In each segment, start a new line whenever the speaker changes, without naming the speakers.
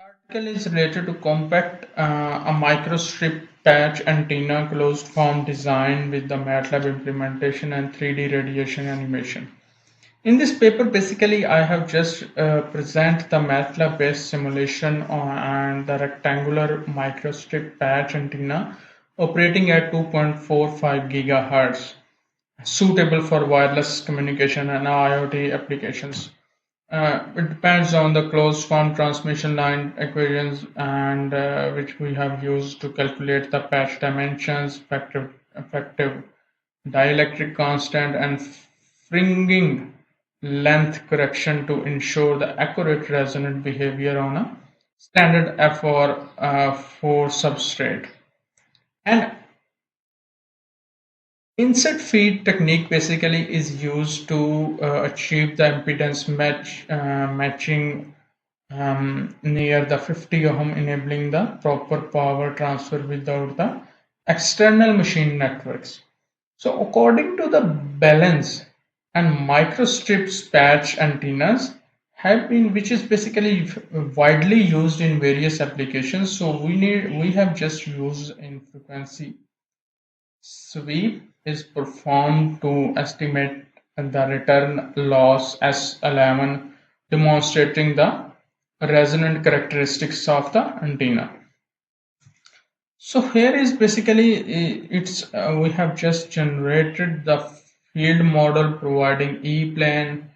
Article is related to compact a microstrip patch antenna closed form design with the MATLAB implementation and 3D radiation animation. In this paper, basically, I have just present the MATLAB based simulation and the rectangular microstrip patch antenna operating at 2.45 GHz, suitable for wireless communication and IoT applications. It depends on the closed form transmission line equations and which we have used to calculate the patch dimensions, effective dielectric constant, and fringing length correction to ensure the accurate resonant behavior on a standard FR4 substrate. And inset feed technique basically is used to achieve the impedance matching near the 50 ohm, enabling the proper power transfer without the external machine networks. So, according to the balance and microstrips patch antennas have been, which is basically widely used in various applications. So we have just used in frequency sweep is performed to estimate the return loss S11, demonstrating the resonant characteristics of the antenna. So here is basically it's we have just generated the field model providing E plane,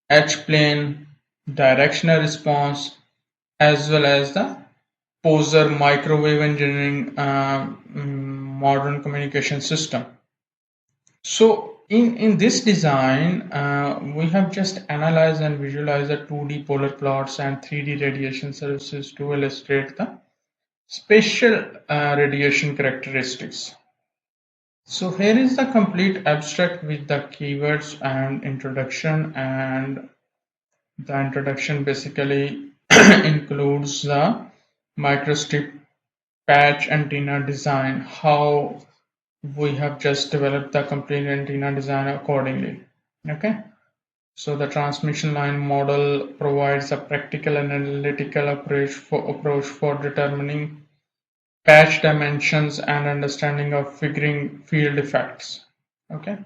H plane, directional response, as well as the poser microwave engineering modern communication system. So in this design, we have just analyzed and visualized the 2D polar plots and 3D radiation services to illustrate the spatial radiation characteristics. So here is the complete abstract with the keywords and introduction, and the introduction basically includes the microstrip patch antenna design, how we have just developed the complete antenna design accordingly. Okay, so the transmission line model provides a practical and analytical approach for determining patch dimensions and understanding of figuring field effects. Okay,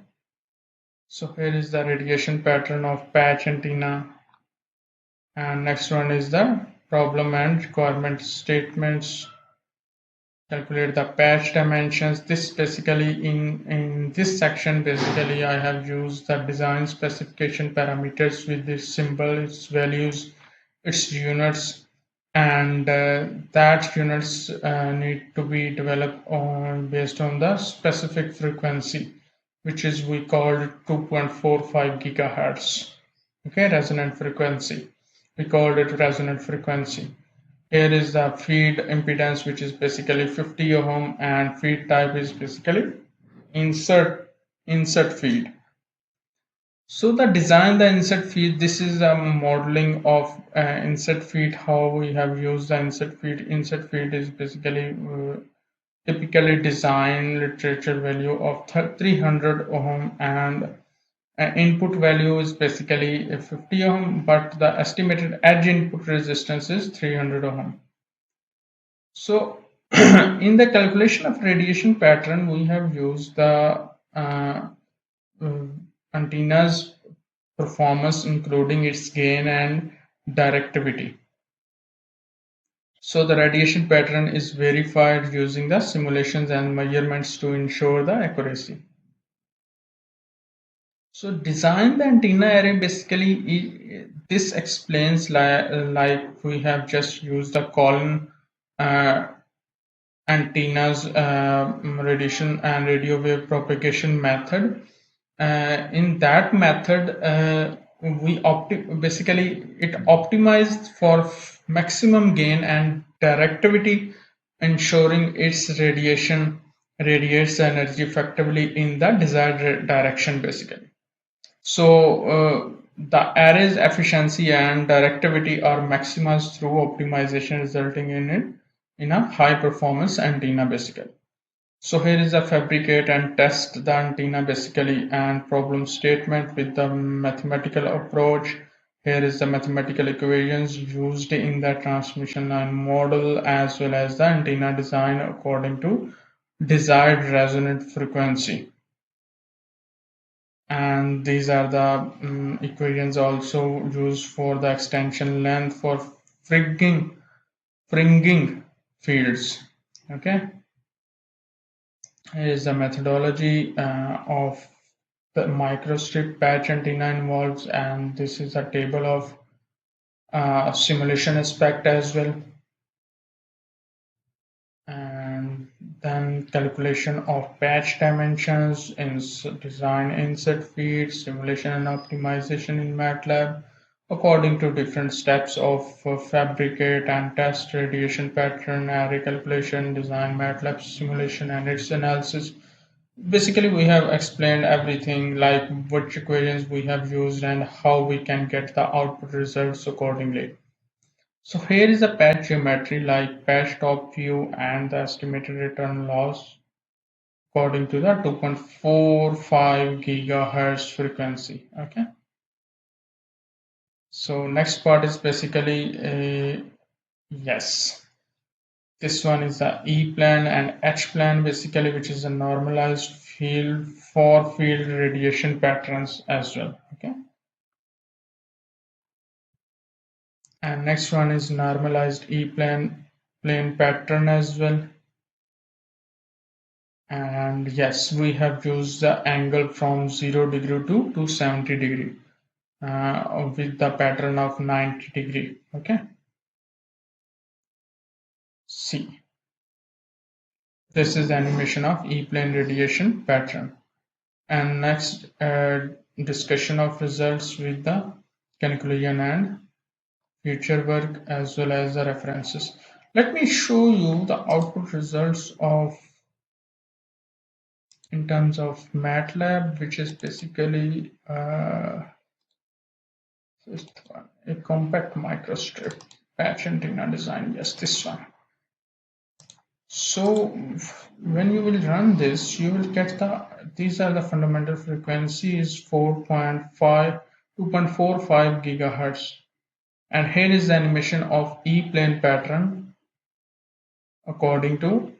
so here is the radiation pattern of patch antenna, and next one is the problem and requirement statements. Calculate the patch dimensions. This basically in this section, basically I have used the design specification parameters with this symbol, its values, its units, and that units need to be developed on based on the specific frequency, which is we called 2.45 gigahertz. Okay, resonant frequency, we called it resonant frequency. Here is the feed impedance, which is basically 50 ohm, and feed type is basically insert feed. So the design the insert feed, this is a modeling of insert feed, how we have used the insert feed. Insert feed is basically typically design literature value of 300 ohm, and input value is basically 50 ohm, but the estimated edge input resistance is 300 ohm. So in the calculation of radiation pattern, we have used the antenna's performance, including its gain and directivity. So the radiation pattern is verified using the simulations and measurements to ensure the accuracy. So design the antenna array, basically this explains like we have just used the column antennas radiation and radio wave propagation method. In that method, we basically it optimized for maximum gain and directivity, ensuring its radiation radiates energy effectively in the desired direction basically. So the array's efficiency and directivity are maximized through optimization, resulting in a high performance antenna basically. So here is a fabricate and test the antenna basically, and problem statement with the mathematical approach. Here is the mathematical equations used in the transmission line model as well as the antenna design according to desired resonant frequency. And these are the equations also used for the extension length for fringing fields. Okay, here is the methodology of the microstrip patch antenna involves, and this is a table of simulation aspect as well, and then calculation of patch dimensions in design inset feed simulation and optimization in MATLAB according to different steps of fabricate and test radiation pattern array calculation design MATLAB simulation and its analysis. Basically we have explained everything like which equations we have used and how we can get the output results accordingly. So here is the patch geometry like patch top view and the estimated return loss according to the 2.45 GHz frequency. Okay. So next part is basically yes. This one is the E plane and H plane basically, which is a normalized field for field radiation patterns as well. Okay. And next one is normalized E plane pattern as well. And yes, we have used the angle from 0° to 270° with the pattern of 90°. Okay, see, this is the animation of E-plane radiation pattern. And next discussion of results with the conclusion and future work as well as the references. Let me show you the output results of in terms of MATLAB, which is basically fifth one, a compact microstrip patch antenna design. Yes, this one. So when you will run this, you will get these are the fundamental frequencies 4.5, 2.45 gigahertz. And here is the animation of E-plane pattern according to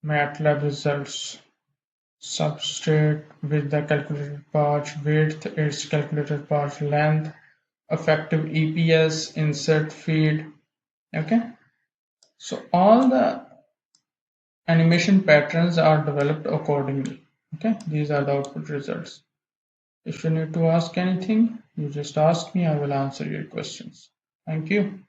MATLAB results. Substrate with the calculated patch width, its calculated patch length, effective EPS, insert feed. Okay, so all the animation patterns are developed accordingly. Okay, these are the output results. If you need to ask anything, you just ask me, I will answer your questions. Thank you.